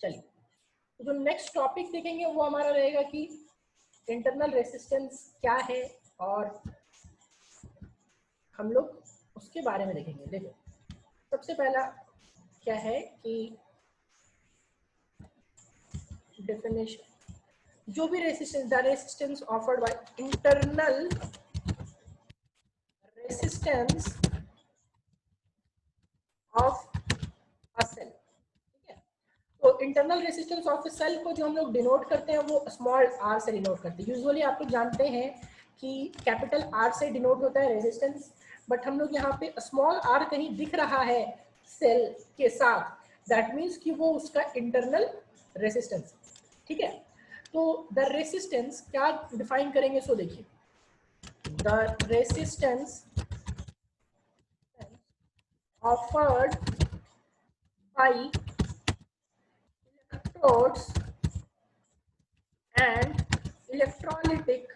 चलिए, तो जो नेक्स्ट टॉपिक देखेंगे वो हमारा रहेगा कि इंटरनल रेसिस्टेंस क्या है और हम लोग उसके बारे में देखेंगे। देखो, सबसे पहला क्या है कि डेफिनेशन, जो भी resistance, the resistance offered by internal resistance of a cell. ठीक है, तो internal resistance of a cell को जो हम लोग डिनोट करते हैं वो स्मॉल आर से डिनोट करते हैं। यूजुअली आप लोग जानते हैं कि कैपिटल आर से डिनोट होता है रेजिस्टेंस, बट हम लोग यहाँ पे स्मॉल आर कहीं दिख रहा है सेल के साथ, दैट मीन्स कि वो उसका इंटरनल रेसिस्टेंस। ठीक है, तो द रेसिस्टेंस क्या डिफाइन करेंगे, सो देखिए, the resistance offered bye electrodes and electrolytic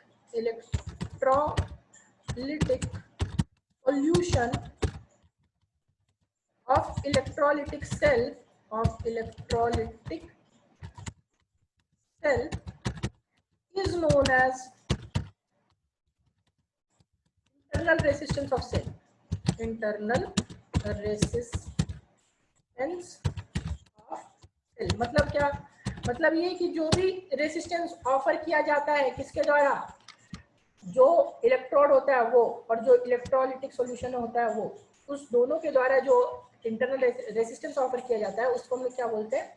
solution of electrolytic cell is known as internal resistance of cell. Internal resistance of cell मतलब क्या, मतलब ये कि जो भी रेसिस्टेंस ऑफर किया जाता है किसके द्वारा, जो इलेक्ट्रोड होता है वो और जो इलेक्ट्रोलाइटिक सॉल्यूशन होता है वो, उस दोनों के द्वारा जो इंटरनल रेसिस्टेंस ऑफर किया जाता है उसको हम लोग क्या बोलते हैं,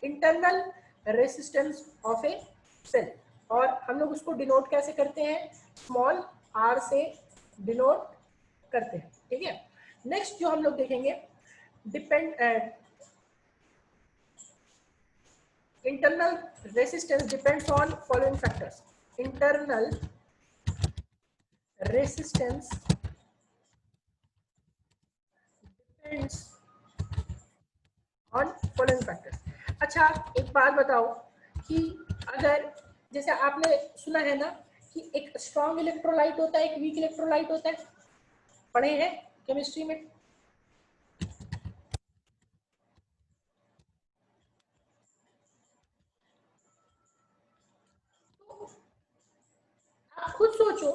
internal resistance of a cell. और हम लोग उसको डिनोट कैसे करते हैं, स्मॉल आर से डिनोट करते हैं। ठीक है, नेक्स्ट जो हम लोग देखेंगे, depend internal resistance depends on following factors. Internal resistance depends on following factors. अच्छा, एक बात बताओ कि अगर जैसे आपने सुना है ना कि एक स्ट्रॉन्ग इलेक्ट्रोलाइट होता है, एक वीक इलेक्ट्रोलाइट होता है, पढ़े हैं केमिस्ट्री में। आप खुद सोचो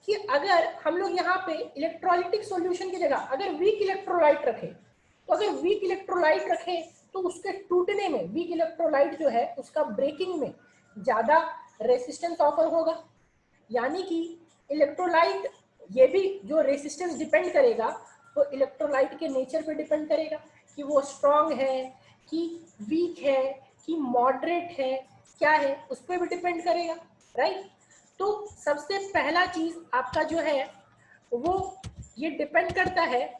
कि अगर हम लोग यहाँ पे इलेक्ट्रोलाइटिक सॉल्यूशन की जगह अगर वीक इलेक्ट्रोलाइट रखें, तो अगर वीक इलेक्ट्रोलाइट रखें तो उसके टूटने में, वीक इलेक्ट्रोलाइट जो है उसका ब्रेकिंग में ज्यादा रेसिस्टेंस ऑफर होगा। यानी कि इलेक्ट्रोलाइट, ये भी जो रेसिस्टेंस डिपेंड करेगा वो इलेक्ट्रोलाइट के नेचर पे डिपेंड करेगा कि वो स्ट्रॉन्ग है कि वीक है कि मॉडरेट है, क्या है, उस पर भी डिपेंड करेगा, राइट। तो सबसे पहला चीज आपका जो है वो ये डिपेंड करता है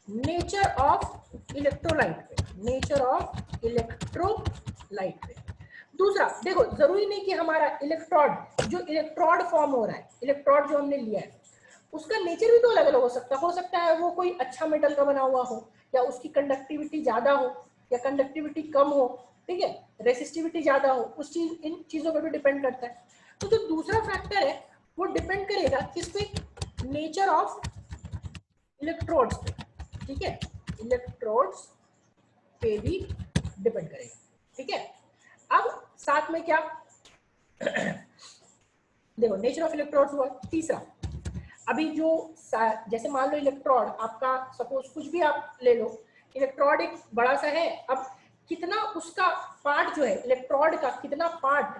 नेचर ऑफ इलेक्ट्रोलाइट पे, नेचर ऑफ इलेक्ट्रोलाइट पे। दूसरा देखो, जरूरी नहीं कि हमारा इलेक्ट्रोड, जो इलेक्ट्रोड फॉर्म हो रहा है, इलेक्ट्रोड जो हमने लिया है उसका नेचर भी तो अलग अलग हो सकता है वो कोई अच्छा मेटल का बना हुआ हो, या उसकी कंडक्टिविटी ज्यादा हो या कंडक्टिविटी कम हो, ठीक है, रेसिस्टिविटी ज्यादा हो, उस चीज, इन चीजों पर भी डिपेंड करता है। तो जो दूसरा फैक्टर है वो डिपेंड करेगा किस पे, नेचर ऑफ इलेक्ट्रोड्स पे। ठीक है, इलेक्ट्रोड्स पे भी डिपेंड करेगा। ठीक है, अब साथ में क्या देखो, नेचर ऑफ इलेक्ट्रोड्स हुआ। तीसरा, अभी जो जैसे मान लो इलेक्ट्रोड आपका, सपोज कुछ भी आप ले लो, इलेक्ट्रोड एक बड़ा सा है, अब कितना उसका पार्ट जो है इलेक्ट्रोड का, कितना पार्ट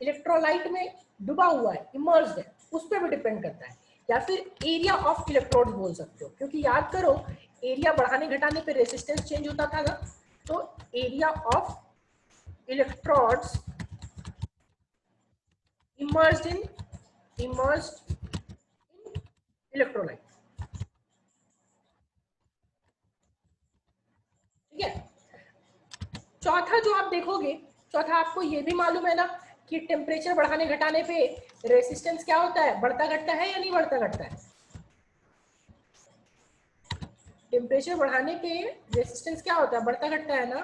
इलेक्ट्रोलाइट में डूबा हुआ है, इमर्ज्ड है, उस पर भी डिपेंड करता है। या फिर एरिया ऑफ इलेक्ट्रोड बोल सकते हो, क्योंकि याद करो एरिया बढ़ाने घटाने पे रेसिस्टेंस चेंज होता था ना, तो area of electrodes emerged in electrolyte. ठीक है, चौथा जो आप देखोगे, चौथा आपको ये भी मालूम है ना कि टेम्परेचर बढ़ाने घटाने पे रेसिस्टेंस क्या होता है, बढ़ता घटता है या नहीं बढ़ता घटता है। टेम्परेचर बढ़ाने पे रेसिस्टेंस क्या होता है, बढ़ता घटता है ना।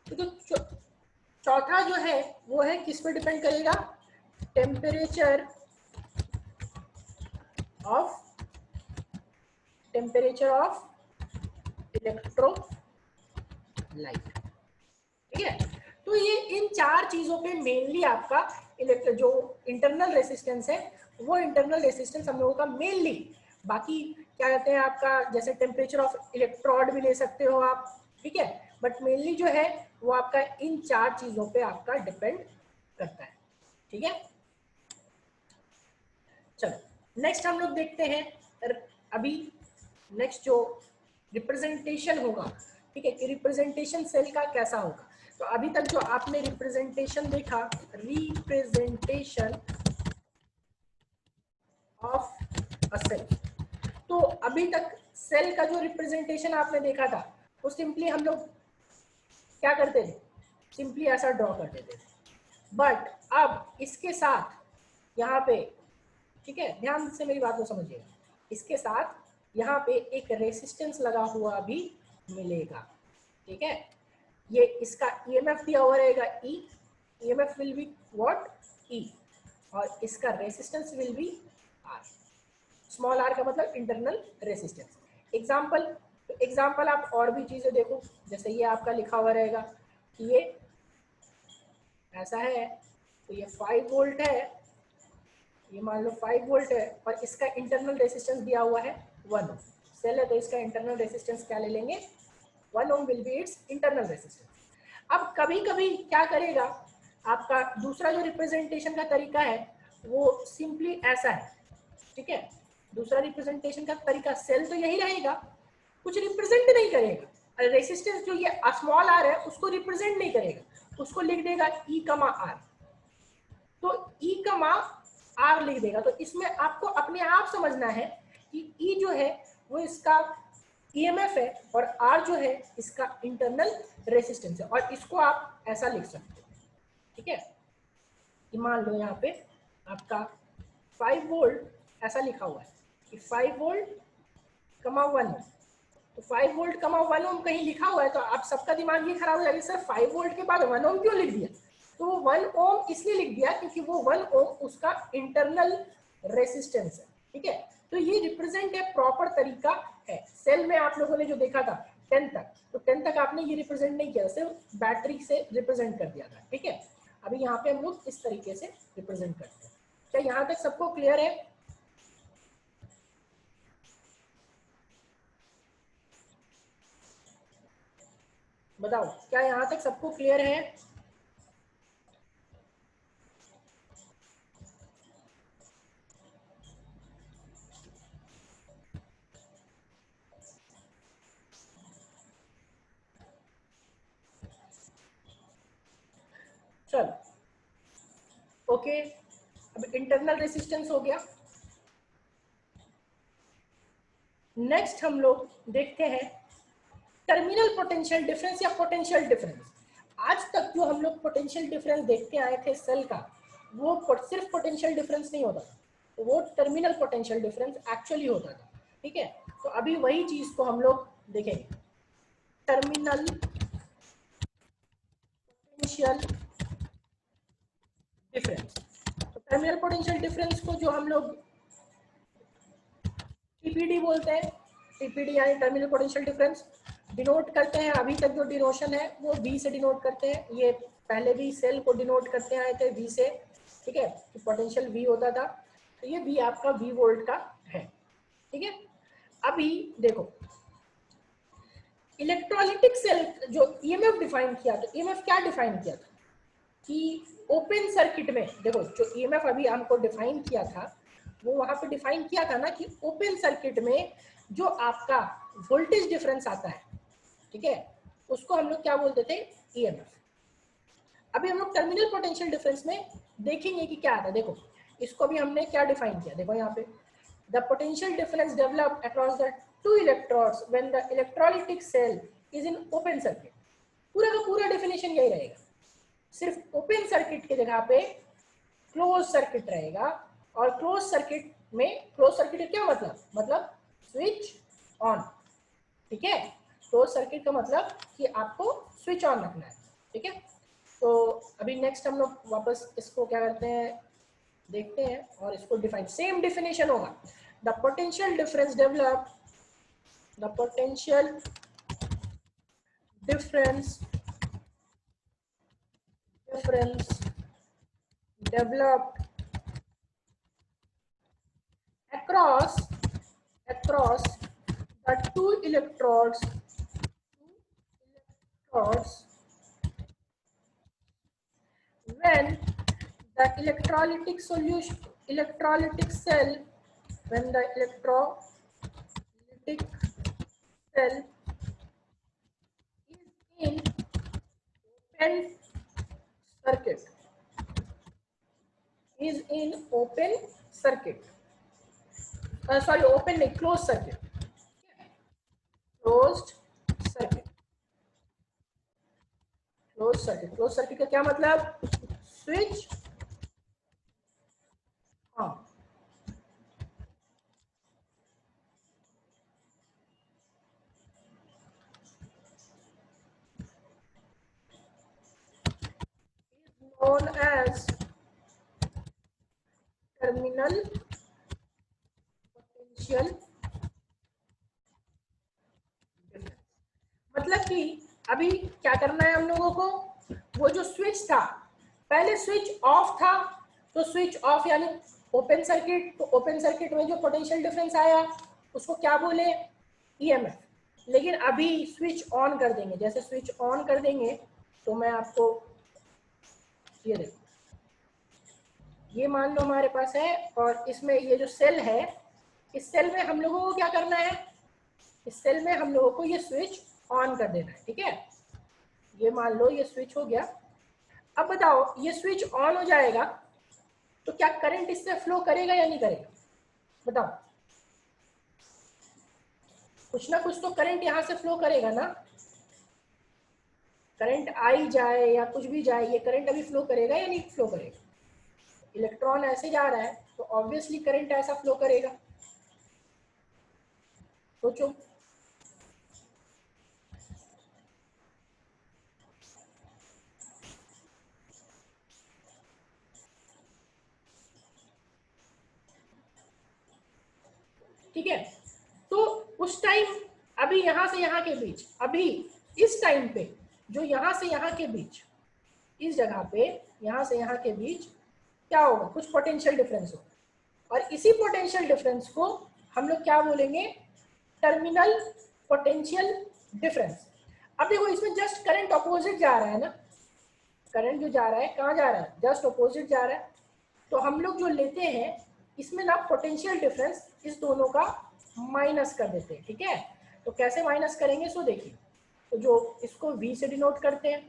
तो चौथा जो है वो है किस पे डिपेंड करेगा, टेम्परेचर ऑफ इलेक्ट्रोलाइट लाइट। ठीक है, तो ये इन चार चीजों पे मेनली आपका जो इंटरनल रेसिस्टेंस है वो इंटरनल रेसिस्टेंस हम लोगों का मेनली, बाकी क्या कहते हैं आपका जैसे टेम्परेचर ऑफ इलेक्ट्रोड भी ले सकते हो आप, ठीक है, बट मेनली जो है वो आपका इन चार चीजों पे आपका डिपेंड करता है। ठीक है, चलो नेक्स्ट हम लोग देखते हैं अभी नेक्स्ट जो रिप्रेजेंटेशन होगा, ठीक है, कि रिप्रेजेंटेशन सेल का कैसा होगा। तो अभी तक जो आपने रिप्रेजेंटेशन देखा, रिप्रेजेंटेशन ऑफ अ सेल, तो अभी तक सेल का जो रिप्रेजेंटेशन आपने देखा था वो सिंपली हम लोग क्या करते थे, सिंपली ऐसा ड्रॉ कर देते थे। बट अब इसके साथ यहाँ पे, ठीक है, ध्यान से मेरी बात को समझिएगा, इसके साथ यहाँ पे एक रेसिस्टेंस लगा हुआ भी मिलेगा। ठीक है, ये इसका ईएमएफ दिया हुआ रहेगा E, EMF will be what E, और इसका resistance will be R. Small R का मतलब इंटरनल रेसिस्टेंस। एग्जाम्पल आप और भी चीजें देखो, जैसे ये आपका लिखा हुआ रहेगा कि ये ऐसा है, तो ये 5 वोल्ट है, ये मान लो 5 वोल्ट है, और इसका इंटरनल रेसिस्टेंस दिया हुआ है 1 ओम। सेल है तो इसका इंटरनल रेसिस्टेंस क्या ले लेंगे, 1 ohm will be it's internal resistance. अब कभी कभी क्या करेगा आपका दूसरा जो रिप्रेजेंटेशन का तरीका है वो सिंपली ऐसा है। ठीक है, दूसरा रिप्रेजेंटेशन का तरीका, सेल तो यही रहेगा, कुछ रिप्रेजेंट नहीं करेगा, रेसिस्टेंस जो ये स्मॉल आर है उसको रिप्रेजेंट नहीं करेगा, उसको लिख देगा ई कमा आर। तो ई कमा आर लिख देगा। तो इसमें आपको अपने आप समझना है कि ई जो है वो इसका ईएमएफ है और आर जो है इसका इंटरनल रेसिस्टेंस है, और इसको आप ऐसा लिख सकते हो। ठीक है, कि मान लो यहाँ पे आपका 5 वोल्ट ऐसा लिखा हुआ है कि 5 वोल्ट कमा 1 ओम, तो 5 वोल्ट कमा 1 ओम कहीं लिखा हुआ है तो आप सबका दिमाग ये खराब हो जाएगा, सर 5 वोल्ट के बाद 1 ओम क्यों लिख दिया। तो वो 1 ओम इसलिए लिख दिया क्योंकि वो 1 ओम उसका इंटरनल रेसिस्टेंस है। ठीक है, तो ये रिप्रेजेंट एक प्रॉपर तरीका है। सेल में आप लोगों ने जो देखा था 10 तक, तो 10 तक आपने ये रिप्रेजेंट नहीं किया, सिर्फ बैटरी से रिप्रेजेंट कर दिया था। ठीक है, अभी यहाँ पे हम लोग इस तरीके से रिप्रेजेंट करते हैं। क्या यहाँ तक सबको क्लियर है? बताओ, क्या यहाँ तक सबको क्लियर है? चलो ओके, अब इंटरनल रेसिस्टेंस हो गया। नेक्स्ट हम लोग देखते हैं टर्मिनल पोटेंशियल डिफरेंस या पोटेंशियल डिफरेंस। आज तक जो हम लोग पोटेंशियल डिफरेंस देखते आए थे सेल का, वो सिर्फ पोटेंशियल डिफरेंस नहीं होता था, तो वो टर्मिनल पोटेंशियल डिफरेंस एक्चुअली होता था। ठीक है, तो अभी वही चीज को हम लोग देखेंगे, टर्मिनल पोटेंशियल डिफरेंस। तो टर्मिनल पोटेंशियल डिफरेंस को जो हम लोग टीपीडी बोलते हैं, टीपीडी यानी टर्मिनल पोटेंशियल डिफरेंस डिनोट करते हैं। अभी तक जो डिनोशन है वो वी से डिनोट करते हैं, ये पहले भी सेल को डिनोट करते आए थे वी से। ठीक है, तो पोटेंशियल वी होता था, तो ये वी आपका वी वोल्ट का है। ठीक है, अभी देखो इलेक्ट्रोलाइटिक सेल जो ईएमएफ डिफाइन किया, तो ईएमएफ क्या डिफाइन किया था कि ओपन सर्किट में, देखो जो ईएमएफ अभी हमको डिफाइन किया था वो वहां पे डिफाइन किया था ना कि ओपन सर्किट में जो आपका वोल्टेज डिफरेंस आता है, ठीक है, उसको हम लोग क्या बोलते थे, ईएमएफ। अभी हम लोग टर्मिनल पोटेंशियल डिफरेंस में देखेंगे कि क्या आता है। देखो इसको भी हमने क्या डिफाइन किया, देखो यहाँ पे the potential difference develop across the two electrodes when the electrolytic cell is in open circuit. पूरा का पूरा डेफिनेशन यही रहेगा, सिर्फ ओपन सर्किट की जगह पे क्लोज सर्किट रहेगा। और क्लोज सर्किट में, क्लोज सर्किट क्या मतलब स्विच ऑन। ठीक है, क्लोज सर्किट का मतलब कि आपको स्विच ऑन रखना है। ठीक है, तो अभी नेक्स्ट हम लोग वापस इसको क्या करते हैं, देखते हैं, और इसको डिफाइन सेम डिफिनेशन होगा। The potential difference develop, the potential difference developed across the two electrodes when the electrolytic cell is in circuit open circuit, sorry, open नहीं, closed circuit, closed circuit closed circuit का क्या मतलब? Switch on, known as terminal potential difference। मतलब कि अभी क्या करना है हम लोगों को, वो जो स्विच था, पहले स्विच ऑफ था, तो स्विच ऑफ यानी ओपन सर्किट, तो ओपन सर्किट में जो पोटेंशियल डिफरेंस आया उसको क्या बोले? ईएमएफ। लेकिन अभी स्विच ऑन कर देंगे, जैसे स्विच ऑन कर देंगे तो मैं आपको ये देखो, ये मान लो हमारे पास है, और इसमें ये जो सेल है, इस सेल में हम लोगों को क्या करना है? इस सेल में हम लोगों को ये स्विच ऑन कर देना है, ठीक है? ये मान लो ये स्विच हो गया। अब बताओ, ये स्विच ऑन हो जाएगा तो क्या करंट इससे फ्लो करेगा या नहीं करेगा? बताओ, कुछ ना कुछ तो करंट यहां से फ्लो करेगा ना। करंट आई जाए या कुछ भी जाए, ये करंट अभी फ्लो करेगा या नहीं फ्लो करेगा? इलेक्ट्रॉन ऐसे जा रहा है तो ऑब्वियसली करंट ऐसा फ्लो करेगा। सोचो, ठीक है? तो उस टाइम, अभी यहां से यहां के बीच, अभी इस टाइम पे जो यहां से यहां के बीच, इस जगह पे यहां से यहां के बीच क्या होगा? कुछ पोटेंशियल डिफरेंस होगा, और इसी पोटेंशियल डिफरेंस को हम लोग क्या बोलेंगे? Terminal potential difference. अब देखो, इसमें जस्ट करंट अपोजिट जा रहा है ना, करंट जो जा रहा है कहाँ जा रहा है? जस्ट अपोजिट जा रहा है। तो हम लोग जो लेते हैं इसमें ना पोटेंशियल डिफरेंस इस दोनों का माइनस कर देते हैं, ठीक है? तो कैसे माइनस करेंगे, सो देखिए, तो जो इसको V से डिनोट करते हैं,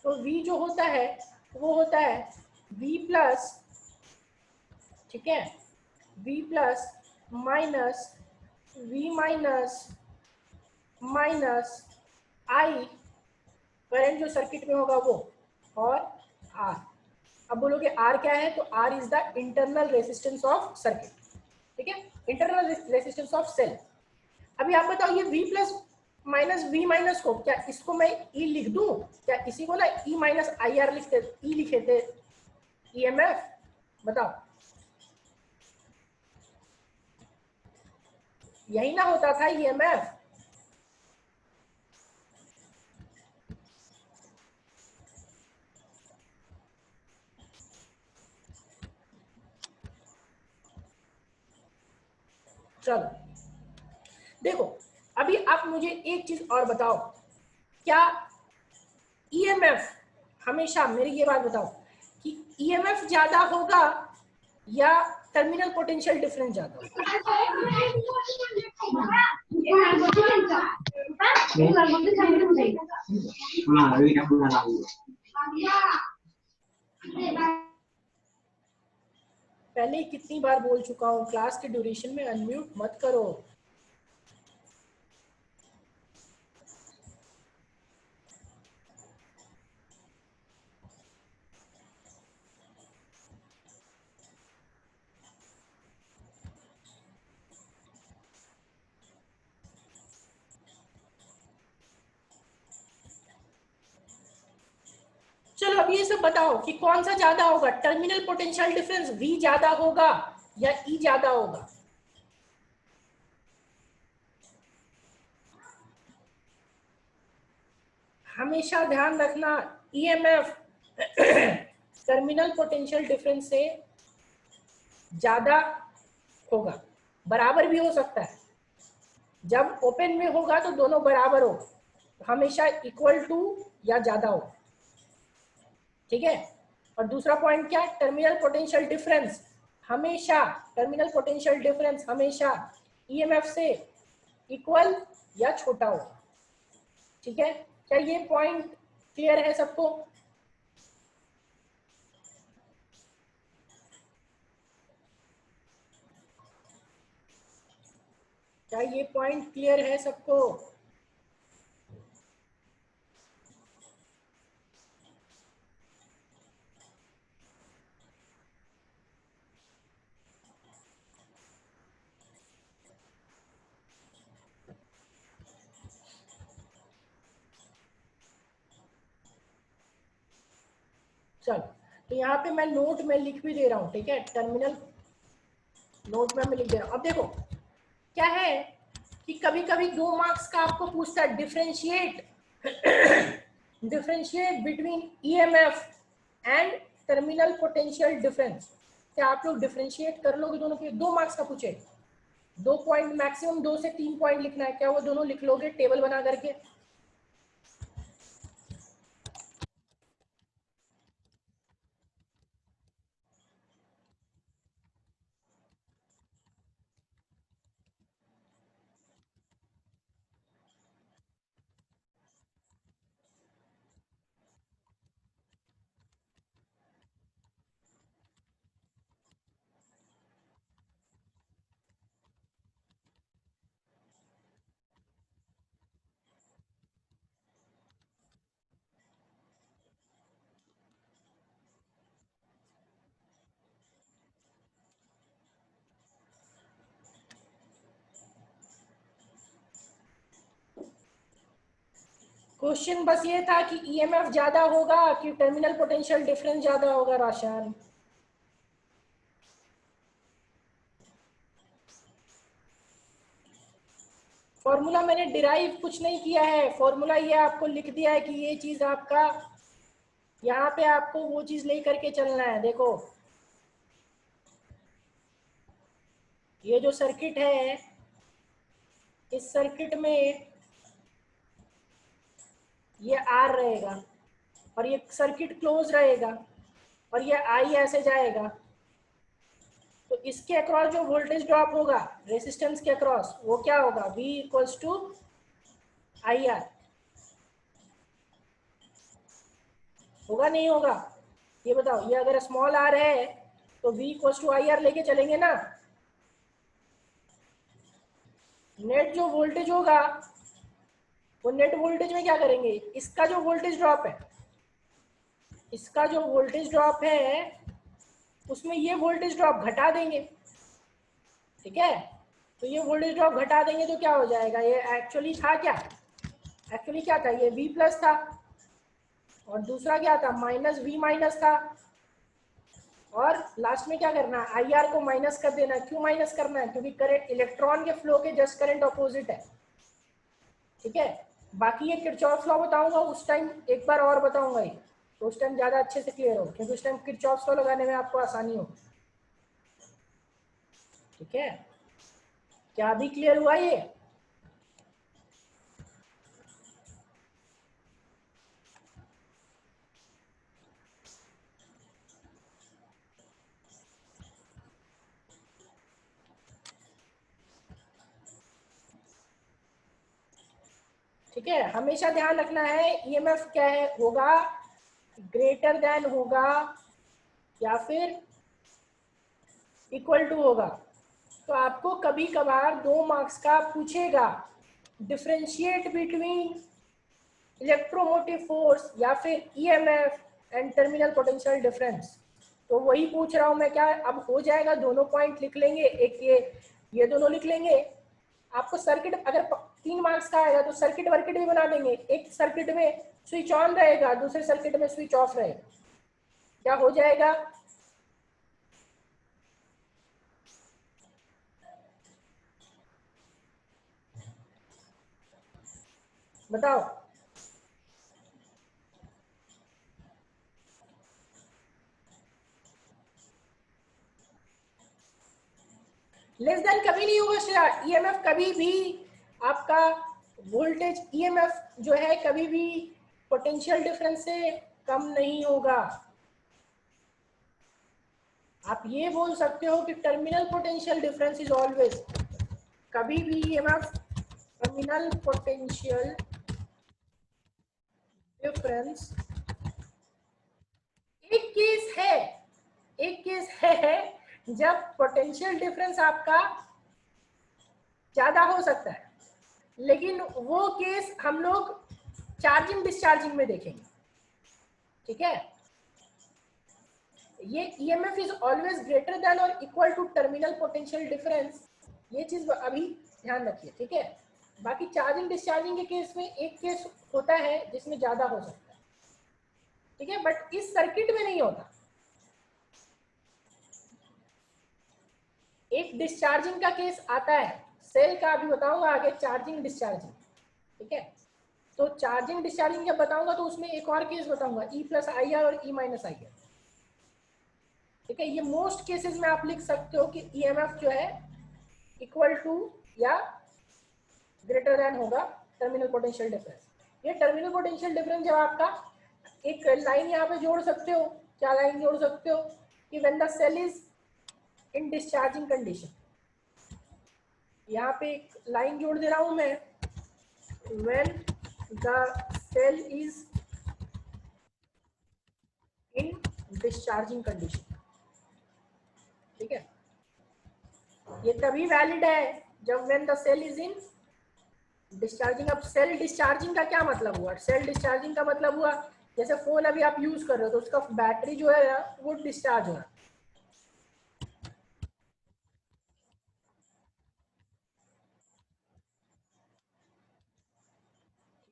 तो V जो होता है वो होता है V प्लस, ठीक है, V plus minus V minus minus I, current जो सर्किट में होगा वो, और R। अब बोलोगे R क्या है? तो R is the internal resistance of circuit, ठीक है, इंटरनल रेजिस्टेंस ऑफ सेल। अभी आप बताओ, ये V plus minus V minus को क्या इसको मैं E लिख दूं? क्या इसी को ना E माइनस IR लिखते, E लिखे थे EMF? बताओ, यही ना होता था EMF? चलो देखो, अभी आप मुझे एक चीज और बताओ, क्या ईएमएफ हमेशा, मेरी ये बात बताओ कि ईएमएफ ज्यादा होगा या टर्मिनल पोटेंशियल डिफरेंस ज्यादा होगा? पहले कितनी बार बोल चुका हूँ, क्लास के ड्यूरेशन में अनम्यूट मत करो। चलो अब ये सब बताओ कि कौन सा ज्यादा होगा, टर्मिनल पोटेंशियल डिफरेंस V ज्यादा होगा या E ज्यादा होगा? हमेशा ध्यान रखना ईएमएफ टर्मिनल पोटेंशियल डिफरेंस से ज्यादा होगा, बराबर भी हो सकता है। जब ओपन में होगा तो दोनों बराबर हो, हमेशा इक्वल टू या ज्यादा हो, ठीक है। और दूसरा पॉइंट क्या है, टर्मिनल पोटेंशियल डिफरेंस हमेशा, टर्मिनल पोटेंशियल डिफरेंस हमेशा ईएमएफ से इक्वल या छोटा हो, ठीक है। क्या ये पॉइंट क्लियर है सबको? क्या ये पॉइंट क्लियर है सबको? चलो, तो यहाँ पे मैं नोट में लिख भी दे रहा हूँ, ठीक है, टर्मिनल नोट में मैं लिख दे रहा हूँ। अब देखो क्या है कि कभी कभी 2 मार्क्स का आपको पूछता है differentiate differentiate between EMF and terminal potential difference. क्या आप लोग डिफरेंशिएट कर लोगे दोनों के? 2 मार्क्स का पूछे, 2 पॉइंट, मैक्सिमम 2 से 3 पॉइंट लिखना है, क्या वो दोनों लिख लोगे टेबल बना करके? क्वेश्चन बस ये था कि ईएमएफ ज्यादा होगा कि टर्मिनल पोटेंशियल डिफरेंस ज्यादा होगा रोशन? फॉर्मूला मैंने डिराइव कुछ नहीं किया है, फॉर्मूला ये आपको लिख दिया है कि ये चीज आपका, यहाँ पे आपको वो चीज लेकर के चलना है। देखो ये जो सर्किट है, इस सर्किट में ये आर रहेगा और ये सर्किट क्लोज रहेगा और ये आई ऐसे जाएगा, तो इसके अक्रॉस जो वोल्टेज ड्रॉप होगा रेसिस्टेंस के अक्रॉस, वो क्या होगा, V equals to I R. होगा नहीं होगा? ये बताओ, ये अगर स्मॉल आर है तो V equals to I R लेके चलेंगे ना। नेट जो वोल्टेज होगा वो नेट वोल्टेज में क्या करेंगे, इसका जो वोल्टेज ड्रॉप है, इसका जो वोल्टेज ड्रॉप है उसमें ये वोल्टेज ड्रॉप घटा देंगे, ठीक है। तो ये वोल्टेज ड्रॉप घटा देंगे तो क्या हो जाएगा, ये एक्चुअली था क्या, एक्चुअली क्या था, ये V प्लस था और दूसरा क्या था, माइनस V माइनस था, और लास्ट में क्या करना है, आई आर को माइनस कर देना है। क्यों माइनस करना है, क्योंकि करंट इलेक्ट्रॉन के फ्लो के जस्ट करंट अपोजिट है, ठीक है। बाकी ये किरचॉफ लॉ बताऊंगा उस टाइम, एक बार और बताऊंगा ये, तो उस टाइम ज्यादा अच्छे से क्लियर हो, क्योंकि उस टाइम किरचॉफ लॉ लगाने में आपको आसानी हो, ठीक है। क्या अभी क्लियर हुआ ये? ठीक है, हमेशा ध्यान रखना है ईएमएफ क्या है, होगा ग्रेटर देन होगा या फिर इक्वल टू होगा। तो आपको कभी कभार 2 मार्क्स का पूछेगा डिफरेंशिएट बिटवीन इलेक्ट्रोमोटिव फोर्स या फिर EMF and terminal potential difference. तो वही पूछ रहा हूं मैं, क्या अब हो जाएगा, दोनों पॉइंट लिख लेंगे, एक ये दोनों लिख लेंगे। आपको सर्किट अगर 3 मार्क्स का आएगा तो सर्किट वर्किट भी बना देंगे, एक सर्किट में स्विच ऑन रहेगा, दूसरे सर्किट में स्विच ऑफ रहेगा, क्या हो जाएगा, बताओ। लेस देन कभी नहीं होगा श्रेया, ईएमएफ कभी भी आपका वोल्टेज ईएमएफ जो है कभी भी पोटेंशियल डिफरेंस से कम नहीं होगा। आप ये बोल सकते हो कि terminal potential difference is always, कभी भी ईएमएफ टर्मिनल पोटेंशियल डिफरेंस, एक केस है, एक केस है जब पोटेंशियल डिफरेंस आपका ज्यादा हो सकता है, लेकिन वो केस हम लोग चार्जिंग डिस्चार्जिंग में देखेंगे, ठीक है। ये EMF is always greater than और equal to terminal potential difference, ये चीज अभी ध्यान रखिए, ठीक है। बाकी चार्जिंग डिस्चार्जिंग के केस में एक केस होता है जिसमें ज्यादा हो सकता है, ठीक है, बट इस सर्किट में नहीं होता। एक डिस्चार्जिंग का केस आता है, सेल का अभी बताऊंगा आगे, चार्जिंग डिस्चार्जिंग, ठीक है। तो चार्जिंग डिस्चार्जिंग जब बताऊंगा तो उसमें एक और केस बताऊंगा, ई प्लस आई आर और ई माइनस आई आर, ठीक है। ये मोस्ट केसेस में आप लिख सकते हो कि ईएमएफ जो है इक्वल टू या ग्रेटर देन होगा टर्मिनल पोटेंशियल डिफरेंस। ये टर्मिनल पोटेंशियल डिफरेंस जब आपका, एक लाइन यहाँ पे जोड़ सकते हो, क्या लाइन जोड़ सकते हो कि when the cell is in discharging condition, यहाँ पे एक लाइन जोड़ दे रहा हूं मैं, when the cell is in discharging condition, ठीक है। ये तभी वैलिड है जब when the cell is in discharging. अब सेल डिस्चार्जिंग का क्या मतलब हुआ? सेल डिस्चार्जिंग का मतलब हुआ जैसे फोन अभी आप यूज कर रहे हो तो उसका बैटरी जो है ना वो डिस्चार्ज हो रहा है,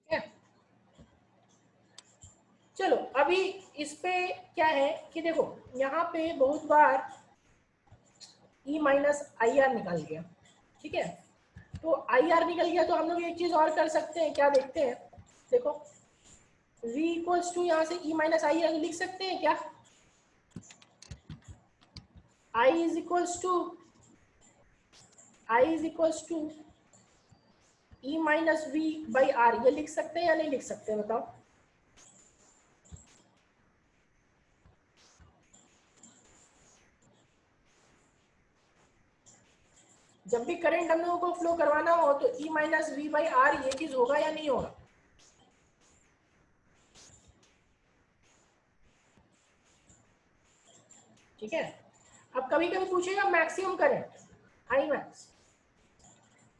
ठीक है। चलो अभी इस पे क्या है कि देखो यहाँ पे बहुत बार ई माइनस आई आर निकल गया, ठीक है। तो आई आर निकल गया तो हम लोग एक चीज और कर सकते हैं, क्या देखते हैं, देखो v इक्वल्स टू यहाँ से ई माइनस आई आर लिख सकते हैं क्या, i is equals to E minus V by R, ये लिख सकते हैं या नहीं लिख सकते बताओ। जब भी करंट हम लोगों को फ्लो करवाना हो तो ई माइनस वी बाई आर ये चीज होगा या नहीं होगा, ठीक है। अब कभी कभी पूछेगा मैक्सिमम करंट आई मैक्स,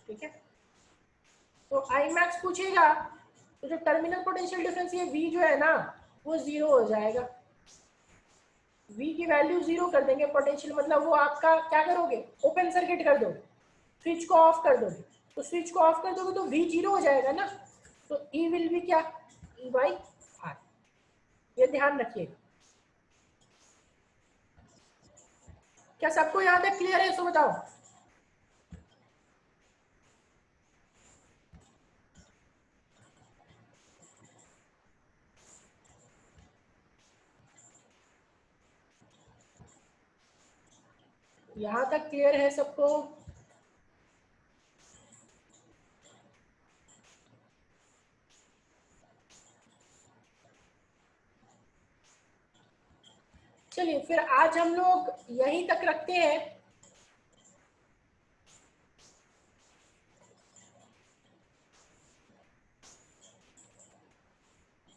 ठीक है। तो आई मैक्स पूछेगा तो जो टर्मिनल पोटेंशियल डिफरेंस ये वी जो है ना वो जीरो हो जाएगा, v की वैल्यू जीरो कर देंगे, पोटेंशियल मतलब वो आपका क्या करोगे, ओपन सर्किट कर दोगे, स्विच को ऑफ कर दोगे, तो स्विच को ऑफ कर दोगे तो v जीरो हो जाएगा ना, तो E विल बी क्या, E बाई आर, ये ध्यान रखिएगा। क्या सबको यहाँ तक क्लियर है, इसको बताओ। यहाँ तक क्लियर है सबको? चलिए फिर आज हम लोग यहीं तक रखते हैं।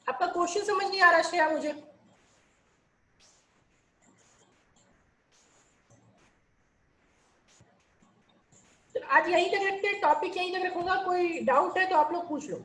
आपका क्वेश्चन समझ नहीं आ रहा श्रेया मुझे? तो आज यहीं तक रखते हैं, टॉपिक यहीं तक रखूंगा, कोई डाउट है तो आप लोग पूछ लो।